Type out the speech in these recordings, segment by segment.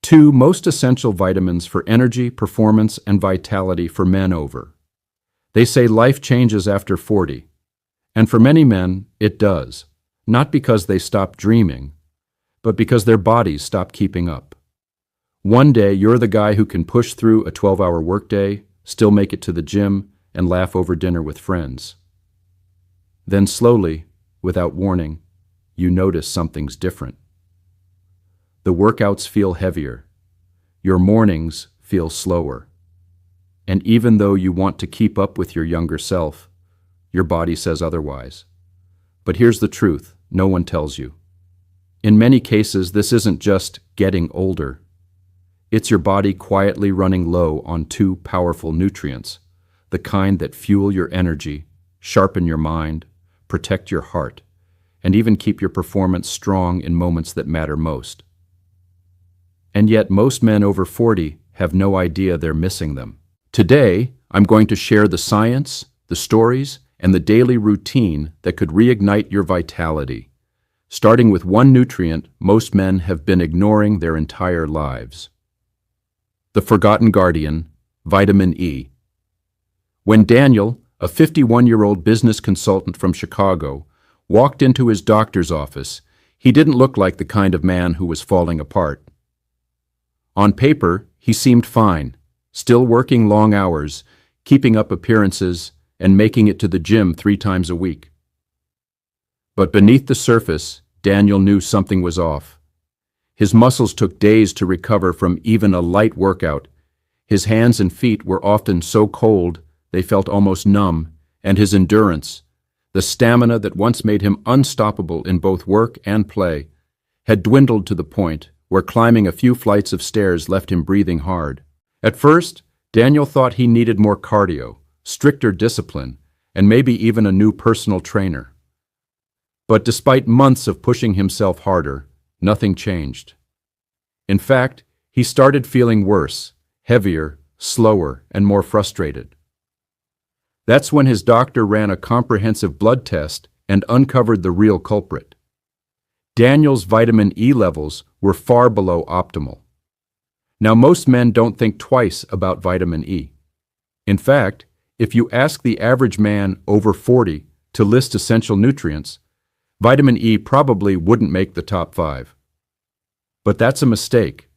2 most essential vitamins for energy, performance, and vitality for men over. They say life changes after 40. And for many men, it does. Not because they stop dreaming, but because their bodies stop keeping up. One day, you're the guy who can push through a 12-hour workday, still make it to the gym, and laugh over dinner with friends. Then slowly, without warning, you notice something's different. The workouts feel heavier. Your mornings feel slower. And even though you want to keep up with your younger self, your body says otherwise. But here's the truth, no one tells you. In many cases, this isn't just getting older. It's your body quietly running low on 2 powerful nutrients, the kind that fuel your energy, sharpen your mind, protect your heart, and even keep your performance strong in moments that matter most. And yet most men over 40 have no idea they're missing them. Today, I'm going to share the science, the stories, and the daily routine that could reignite your vitality, starting with one nutrient most men have been ignoring their entire lives. The forgotten guardian, vitamin E. When Daniel, a 51-year-old business consultant from Chicago, walked into his doctor's office, he didn't look like the kind of man who was falling apart. On paper, he seemed fine, still working long hours, keeping up appearances, and making it to the gym 3 times a week. But beneath the surface, Daniel knew something was off. His muscles took days to recover from even a light workout. His hands and feet were often so cold they felt almost numb, and his endurance, the stamina that once made him unstoppable in both work and play, had dwindled to the point where climbing a few flights of stairs left him breathing hard. At first, Daniel thought he needed more cardio, stricter discipline, and maybe even a new personal trainer. But despite months of pushing himself harder, nothing changed. In fact, he started feeling worse, heavier, slower, and more frustrated. That's when his doctor ran a comprehensive blood test and uncovered the real culprit. Daniel's vitamin E levels were far below optimal. Now, most men don't think twice about vitamin E. In fact, if you ask the average man over 40 to list essential nutrients, vitamin E probably wouldn't make the top 5. But that's a mistake,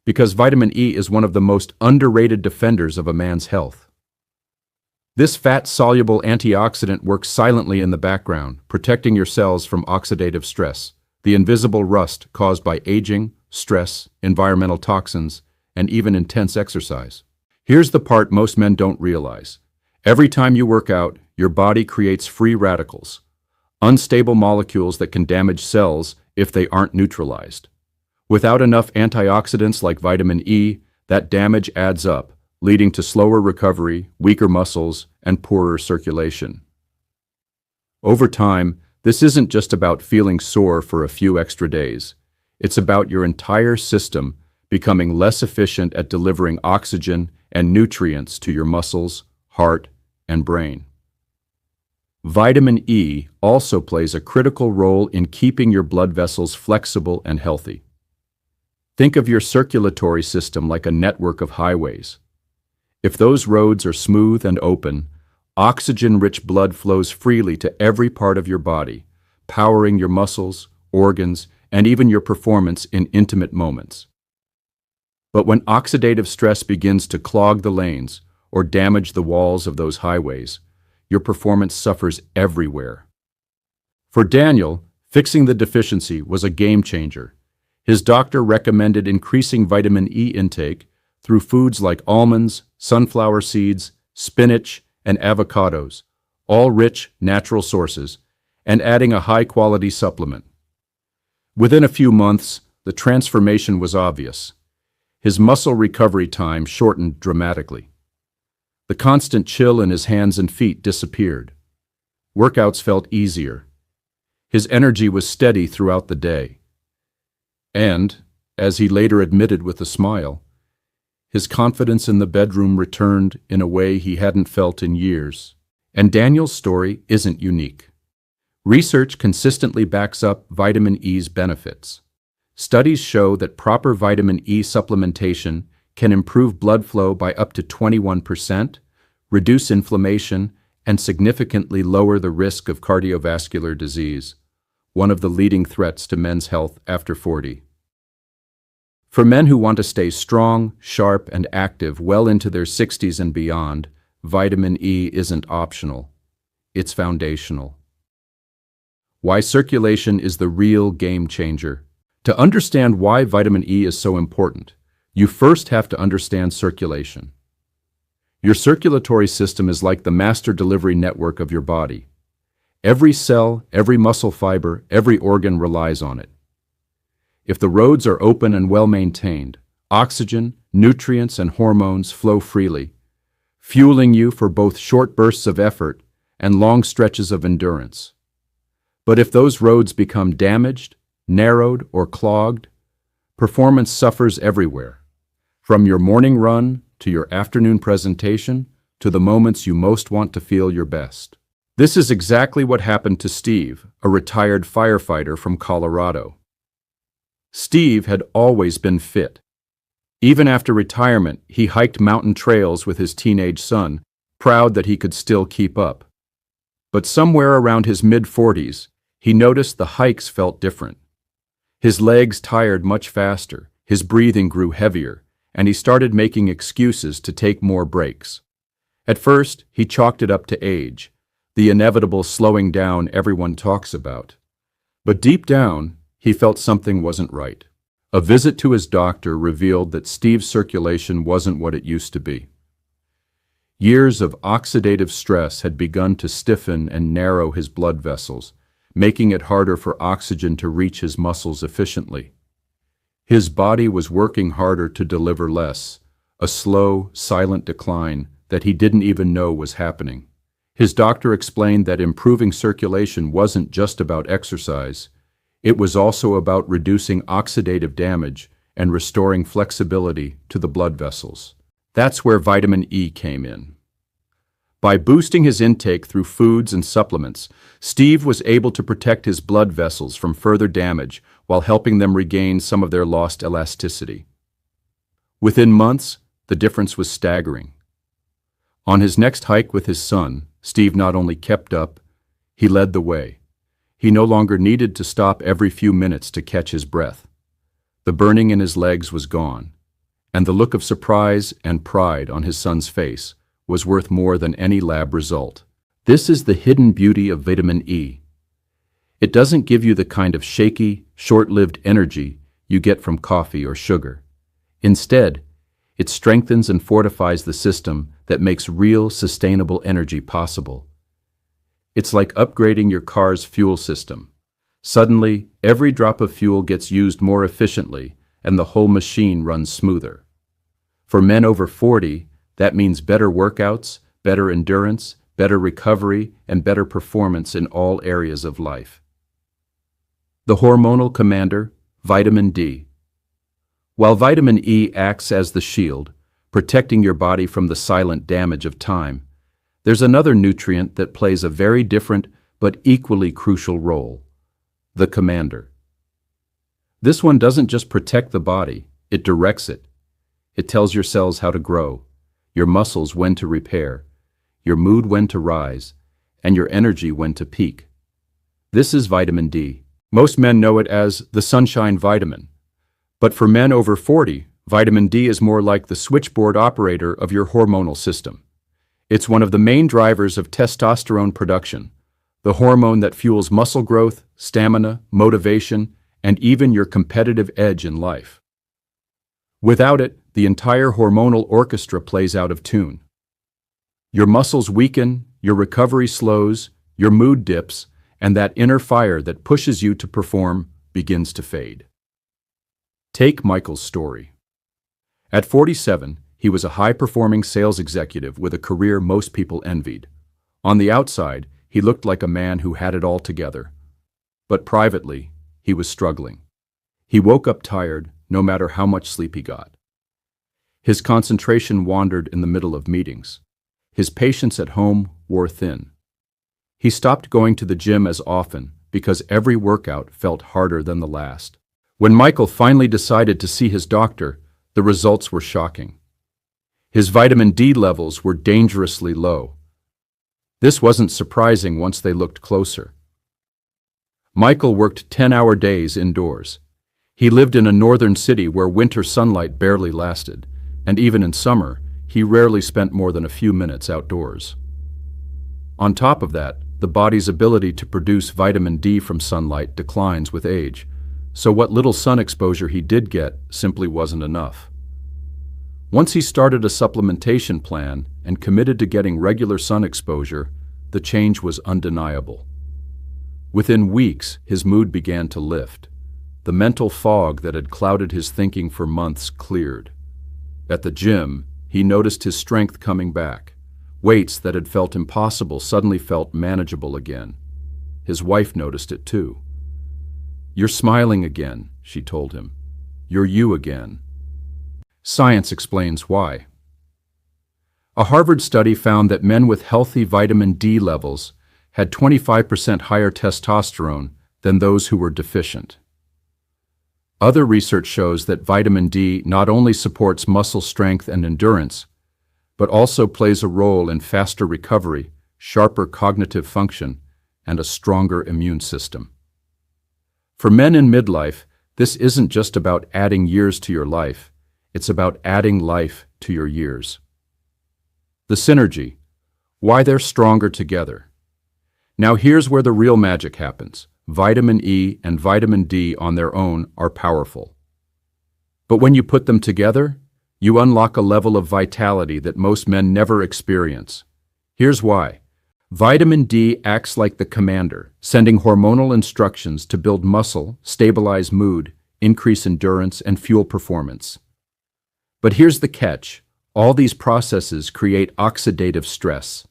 because vitamin E is one of the most underrated defenders of a man's health. This fat-soluble antioxidant works silently in the background, protecting your cells from oxidative stress, the invisible rust caused by aging, stress, environmental toxins, and even intense exercise. Here's the part most men don't realize. Every time you work out, your body creates free radicals, unstable molecules that can damage cells if they aren't neutralized. Without enough antioxidants like vitamin E, that damage adds up, leading to slower recovery, weaker muscles, and poorer circulation. Over time, this isn't just about feeling sore for a few extra days. It's about your entire system becoming less efficient at delivering oxygen and nutrients to your muscles, heart, and brain. Vitamin E also plays a critical role in keeping your blood vessels flexible and healthy. Think of your circulatory system like a network of highways. If those roads are smooth and open, oxygen-rich blood flows freely to every part of your body, powering your muscles, organs, and even your performance in intimate moments. But when oxidative stress begins to clog the lanes or damage the walls of those highways, your performance suffers everywhere. For Daniel, fixing the deficiency was a game changer. His doctor recommended increasing vitamin E intake through foods like almonds, sunflower seeds, spinach, and avocados, all rich, natural sources, and adding a high-quality supplement. Within a few months, the transformation was obvious. His muscle recovery time shortened dramatically. The constant chill in his hands and feet disappeared. Workouts felt easier. His energy was steady throughout the day. And, as he later admitted with a smile, his confidence in the bedroom returned in a way he hadn't felt in years. And Daniel's story isn't unique. Research consistently backs up vitamin E's benefits. Studies show that proper vitamin E supplementation can improve blood flow by up to 21%, reduce inflammation, and significantly lower the risk of cardiovascular disease, one of the leading threats to men's health after 40. For men who want to stay strong, sharp, and active well into their 60s and beyond, vitamin E isn't optional. It's foundational. Why circulation is the real game changer. To understand why vitamin E is so important, you first have to understand circulation. Your circulatory system is like the master delivery network of your body. Every cell, every muscle fiber, every organ relies on it. If the roads are open and well maintained, oxygen, nutrients, and hormones flow freely, fueling you for both short bursts of effort and long stretches of endurance. But if those roads become damaged, narrowed, or clogged, performance suffers everywhere, from your morning run to your afternoon presentation to the moments you most want to feel your best. This is exactly what happened to Steve, a retired firefighter from Colorado. Steve had always been fit. Even after retirement, he hiked mountain trails with his teenage son, proud that he could still keep up. But somewhere around his mid-40s, he noticed the hikes felt different. His legs tired much faster, his breathing grew heavier, and he started making excuses to take more breaks. At first, he chalked it up to age, the inevitable slowing down everyone talks about. But deep down, he felt something wasn't right. A visit to his doctor revealed that Steve's circulation wasn't what it used to be. Years of oxidative stress had begun to stiffen and narrow his blood vessels, making it harder for oxygen to reach his muscles efficiently. His body was working harder to deliver less, a slow, silent decline that he didn't even know was happening. His doctor explained that improving circulation wasn't just about exercise. It was also about reducing oxidative damage and restoring flexibility to the blood vessels. That's where vitamin E came in. By boosting his intake through foods and supplements, Steve was able to protect his blood vessels from further damage while helping them regain some of their lost elasticity. Within months, the difference was staggering. On his next hike with his son, Steve not only kept up, he led the way. He no longer needed to stop every few minutes to catch his breath. The burning in his legs was gone, and the look of surprise and pride on his son's face was worth more than any lab result. This is the hidden beauty of vitamin E. It doesn't give you the kind of shaky, short-lived energy you get from coffee or sugar. Instead, it strengthens and fortifies the system that makes real, sustainable energy possible. It's like upgrading your car's fuel system. Suddenly, every drop of fuel gets used more efficiently, and the whole machine runs smoother. For men over 40, that means better workouts, better endurance, better recovery, and better performance in all areas of life. The hormonal commander, vitamin D. While vitamin E acts as the shield, protecting your body from the silent damage of time, there's another nutrient that plays a very different but equally crucial role: the commander. This one doesn't just protect the body, it directs it. It tells your cells how to grow, your muscles when to repair, your mood when to rise, and your energy when to peak. This is vitamin D. Most men know it as the sunshine vitamin. But for men over 40, vitamin D is more like the switchboard operator of your hormonal system. It's one of the main drivers of testosterone production, the hormone that fuels muscle growth, stamina, motivation, and even your competitive edge in life. Without it, the entire hormonal orchestra plays out of tune. Your muscles weaken, your recovery slows, your mood dips, and that inner fire that pushes you to perform begins to fade. Take Michael's story. At 47, he was a high-performing sales executive with a career most people envied. On the outside, he looked like a man who had it all together. But privately, he was struggling. He woke up tired, no matter how much sleep he got. His concentration wandered in the middle of meetings. His patience at home wore thin. He stopped going to the gym as often because every workout felt harder than the last. When Michael finally decided to see his doctor, the results were shocking. His vitamin D levels were dangerously low. This wasn't surprising once they looked closer. Michael worked 10-hour days indoors. He lived in a northern city where winter sunlight barely lasted, and even in summer, he rarely spent more than a few minutes outdoors. On top of that, the body's ability to produce vitamin D from sunlight declines with age, so what little sun exposure he did get simply wasn't enough. Once he started a supplementation plan and committed to getting regular sun exposure, the change was undeniable. Within weeks, his mood began to lift. The mental fog that had clouded his thinking for months cleared. At the gym, he noticed his strength coming back. Weights that had felt impossible suddenly felt manageable again. His wife noticed it too. "You're smiling again," she told him. "You're you again." Science explains why. A Harvard study found that men with healthy vitamin D levels had 25% higher testosterone than those who were deficient. Other research shows that vitamin D not only supports muscle strength and endurance, but also plays a role in faster recovery, sharper cognitive function, and a stronger immune system. For men in midlife, this isn't just about adding years to your life, it's about adding life to your years. The synergy, why they're stronger together. Now here's where the real magic happens. Vitamin E and vitamin D on their own are powerful. But when you put them together, you unlock a level of vitality that most men never experience. Here's why. Vitamin D acts like the commander, sending hormonal instructions to build muscle, stabilize mood, increase endurance, and fuel performance. But here's the catch. All these processes create oxidative stress.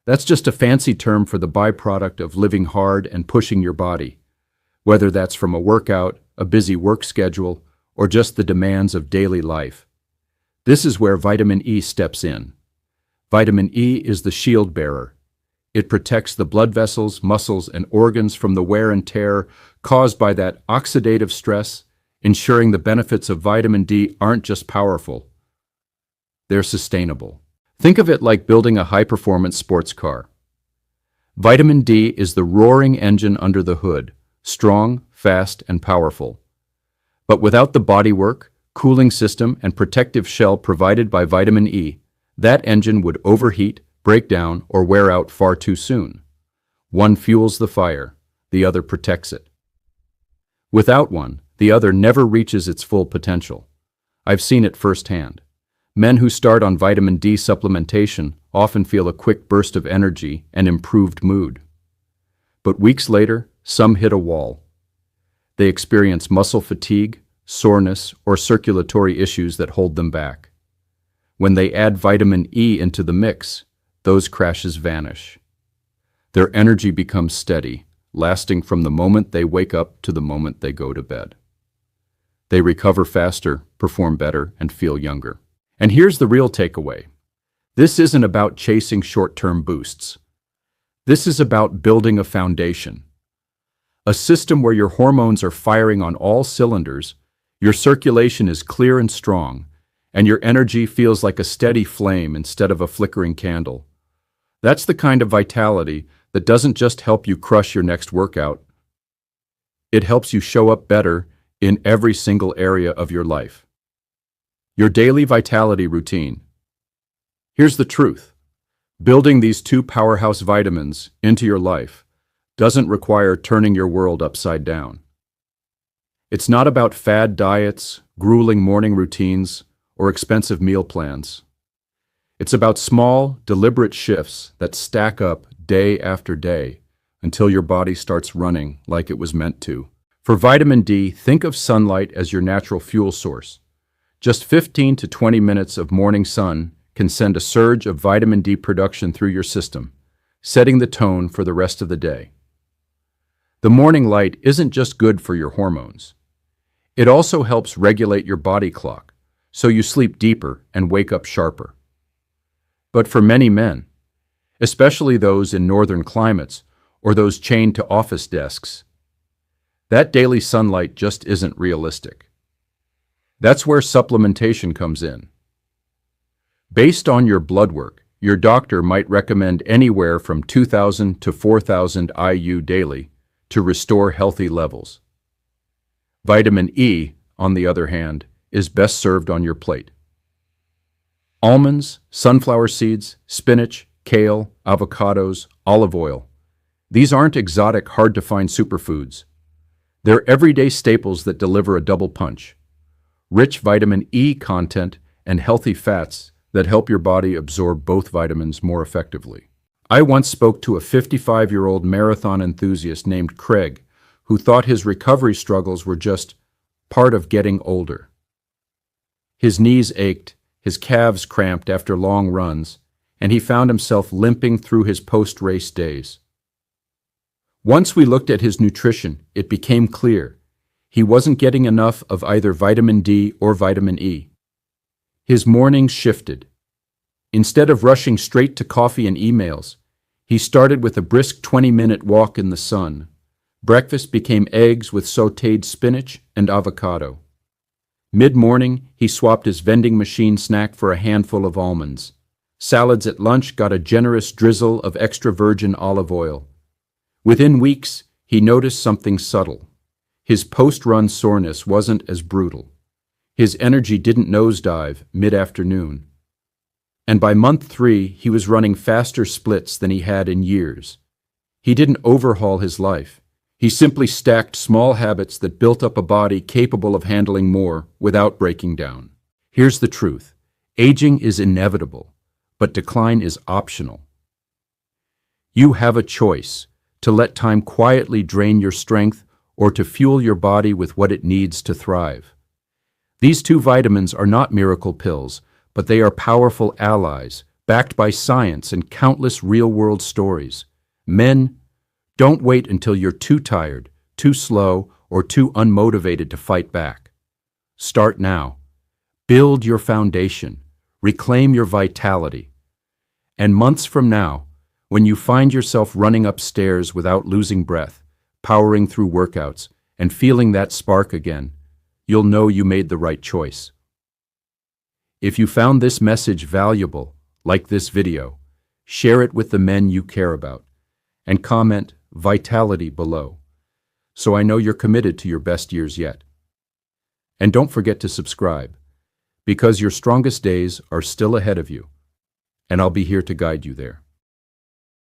That's just a fancy term for the byproduct of living hard and pushing your body, whether that's from a workout, a busy work schedule, or just the demands of daily life. This is where vitamin E steps in. Vitamin E is the shield bearer. It protects the blood vessels, muscles, and organs from the wear and tear caused by that oxidative stress, ensuring the benefits of vitamin D aren't just powerful, they're sustainable. Think of it like building a high-performance sports car. Vitamin D is the roaring engine under the hood, strong, fast, and powerful. But without the bodywork, cooling system, and protective shell provided by vitamin E, that engine would overheat, break down, or wear out far too soon. One fuels the fire, the other protects it. Without one, the other never reaches its full potential. I've seen it firsthand. Men who start on vitamin D supplementation often feel a quick burst of energy and improved mood. But weeks later, some hit a wall. They experience muscle fatigue, soreness, or circulatory issues that hold them back. When they add vitamin E into the mix, those crashes vanish. Their energy becomes steady, lasting from the moment they wake up to the moment they go to bed. They recover faster, perform better, and feel younger. And here's the real takeaway. This isn't about chasing short-term boosts. This is about building a foundation. A system where your hormones are firing on all cylinders, your circulation is clear and strong, and your energy feels like a steady flame instead of a flickering candle. That's the kind of vitality that doesn't just help you crush your next workout. It helps you show up better in every single area of your life. Your daily vitality routine. Here's the truth. Building these two powerhouse vitamins into your life doesn't require turning your world upside down. It's not about fad diets, grueling morning routines, or expensive meal plans. It's about small, deliberate shifts that stack up day after day until your body starts running like it was meant to. For vitamin D, think of sunlight as your natural fuel source. Just 15 to 20 minutes of morning sun can send a surge of vitamin D production through your system, setting the tone for the rest of the day. The morning light isn't just good for your hormones. It also helps regulate your body clock, so you sleep deeper and wake up sharper. But for many men, especially those in northern climates or those chained to office desks, That daily sunlight just isn't realistic. That's where supplementation comes in. Based on your blood work, your doctor might recommend anywhere from 2,000 to 4,000 IU daily to restore healthy levels. Vitamin E, on the other hand, is best served on your plate. Almonds, sunflower seeds, spinach, kale, avocados, olive oil. These aren't exotic, hard-to-find superfoods. They're everyday staples that deliver a double punch. Rich vitamin E content and healthy fats that help your body absorb both vitamins more effectively. I once spoke to a 55-year-old marathon enthusiast named Craig, who thought his recovery struggles were just part of getting older. His knees ached, his calves cramped after long runs, and he found himself limping through his post-race days. Once we looked at his nutrition, it became clear he wasn't getting enough of either vitamin D or vitamin E. His mornings shifted. Instead of rushing straight to coffee and emails, he started with a brisk 20-minute walk in the sun. Breakfast became eggs with sautéed spinach and avocado. Mid-morning, he swapped his vending machine snack for a handful of almonds. Salads at lunch got a generous drizzle of extra virgin olive oil. Within weeks, he noticed something subtle. His post-run soreness wasn't as brutal. His energy didn't nosedive mid-afternoon. And by month 3, he was running faster splits than he had in years. He didn't overhaul his life. He simply stacked small habits that built up a body capable of handling more without breaking down. Here's the truth. Aging is inevitable, but decline is optional. You have a choice to let time quietly drain your strength or to fuel your body with what it needs to thrive. These 2 vitamins are not miracle pills, but they are powerful allies, backed by science and countless real-world stories. Men, don't wait until you're too tired, too slow, or too unmotivated to fight back. Start now. Build your foundation. Reclaim your vitality. And months from now, when you find yourself running upstairs without losing breath, powering through workouts, and feeling that spark again, you'll know you made the right choice. If you found this message valuable, like this video, share it with the men you care about, and comment vitality below, so I know you're committed to your best years yet. And don't forget to subscribe, because your strongest days are still ahead of you, and I'll be here to guide you there.